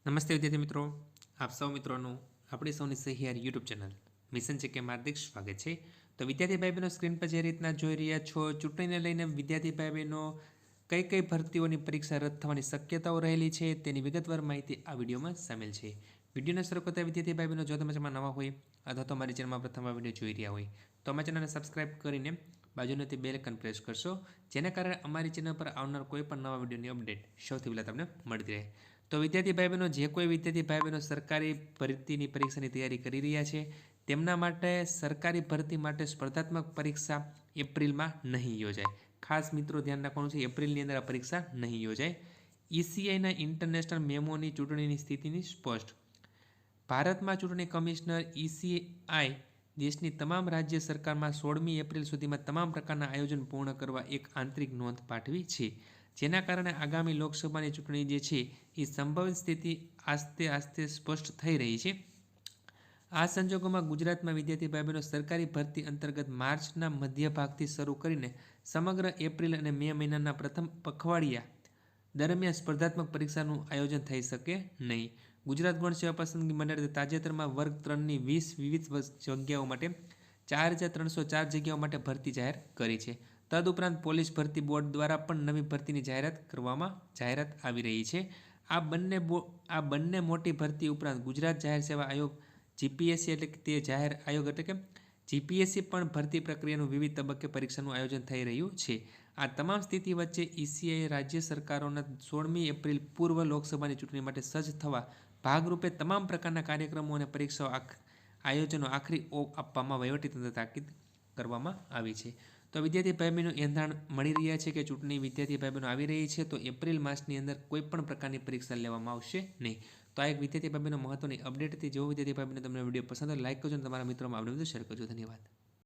નમસ્તે વિદ્યાર્થી મિત્રો, આપ સૌ મિત્રોનું આપણી સૌની સહિયાર યુટ્યુબ ચેનલ મિશન છે કે હાર્દિક સ્વાગત છે। તો વિદ્યાર્થી ભાઈ બહેનો સ્ક્રીન પર જે રીતના જોઈ રહ્યા છો, ચૂંટણીને લઈને વિદ્યાર્થી ભાઈ બહેનો કઈ કઈ ભરતીઓની પરીક્ષા રદ થવાની શક્યતાઓ રહેલી છે તેની વિગતવાર માહિતી આ વિડીયોમાં સામેલ છે। વિડીયોને શરૂ કરતા વિદ્યાર્થી ભાઈ બહેનો જો તમે ચેનલમાં નવા હોય અથવા તો અમારી ચેનલમાં પ્રથમ આ વિડીયો જોઈ રહ્યા હોય તો અમારી ચેનલને સબસ્ક્રાઇબ કરીને બાજુની તે બેલ આઇકન પ્રેસ કરશો, જેના કારણે અમારી ચેનલ પર આવનાર કોઈ પણ નવા વિડીયોની અપડેટ સૌથી પહેલાં તમને મળતી રહે। તો વિદ્યાર્થી ભાઈ બહેનો, જે કોઈ વિદ્યાર્થી ભાઈ બહેનો સરકારી ભરતીની પરીક્ષાની તૈયારી કરી રહ્યા છે તેમના માટે સરકારી ભરતી માટે સ્પર્ધાત્મક પરીક્ષા એપ્રિલમાં નહીં યોજાય। ખાસ મિત્રો ધ્યાન રાખવાનું છે, એપ્રિલની અંદર આ પરીક્ષા નહીં યોજાય। ઈસીઆઈના ઇન્ટરનેશનલ મેમોની ચૂંટણીની સ્થિતિની સ્પષ્ટ। ભારતમાં ચૂંટણી કમિશનર ઈસીઆઈ દેશની તમામ રાજ્ય સરકારમાં 16મી એપ્રિલ સુધીમાં તમામ પ્રકારના આયોજન પૂર્ણ કરવા એક આંતરિક નોંધ પાઠવી છે, જેના કારણે આગામી લોકસભાની ચૂંટણી જે છે એ સંભવિત સ્થિતિ આસ્તે સ્પષ્ટ થઈ રહી છે। આ સંજોગોમાં ગુજરાતમાં વિદ્યાર્થી ભાઈ બહેનો સરકારી ભરતી અંતર્ગત માર્ચના મધ્ય ભાગથી શરૂ કરીને સમગ્ર એપ્રિલ અને મે મહિનાના પ્રથમ પખવાડિયા દરમિયાન સ્પર્ધાત્મક પરીક્ષાનું આયોજન થઈ શકે નહીં। ગુજરાત ગૌણ સેવા પસંદગી મંડળે તાજેતરમાં વર્ગ 3ની 20 વિવિધ જગ્યાઓ માટે 4304 જગ્યાઓ માટે ભરતી જાહેર કરી છે। તદુપરાંત પોલીસ ભરતી બોર્ડ દ્વારા પણ નવી ભરતીની જાહેરાત આવી રહી છે। આ બંને મોટી ભરતી ઉપરાંત ગુજરાત જાહેર સેવા આયોગ જીપીએસસી એટલે કે તે જાહેર આયોગ એટલે કે જીપીએસસી પણ ભરતી પ્રક્રિયાનું વિવિધ તબક્કે પરીક્ષાનું આયોજન થઈ રહ્યું છે। આ તમામ સ્થિતિ વચ્ચે ઈસીઆઈએ રાજ્ય સરકારોના 16મી એપ્રિલ પૂર્વ લોકસભાની ચૂંટણી માટે સજ્જ થવા ભાગરૂપે તમામ પ્રકારના કાર્યક્રમો અને પરીક્ષાઓ આયોજનો આખરી ઓપ આપવામાં વહીવટીતંત્ર તાકીદ કરવામાં આવી છે। તો વિદ્યાર્થી ભાઈ બહેનો એંધાણ મળી રહ્યા છે કે ચૂંટણી વિદ્યાર્થી ભાઈ બહેનો આવી રહી છે, તો એપ્રિલ માસની અંદર કોઈ પણ પ્રકારની પરીક્ષા લેવામાં આવશે નહીં। તો આ એક વિદ્યાર્થી ભાઈ બહેનો મહત્વની અપડેટ હતી। જો વિદ્યાર્થી ભાઈ બહેનો તમને વિડીયો પસંદ હોય લાઈક કરજો અને તમારા મિત્રોમાં આ વિડીયો શેર કરજો। ધન્યવાદ।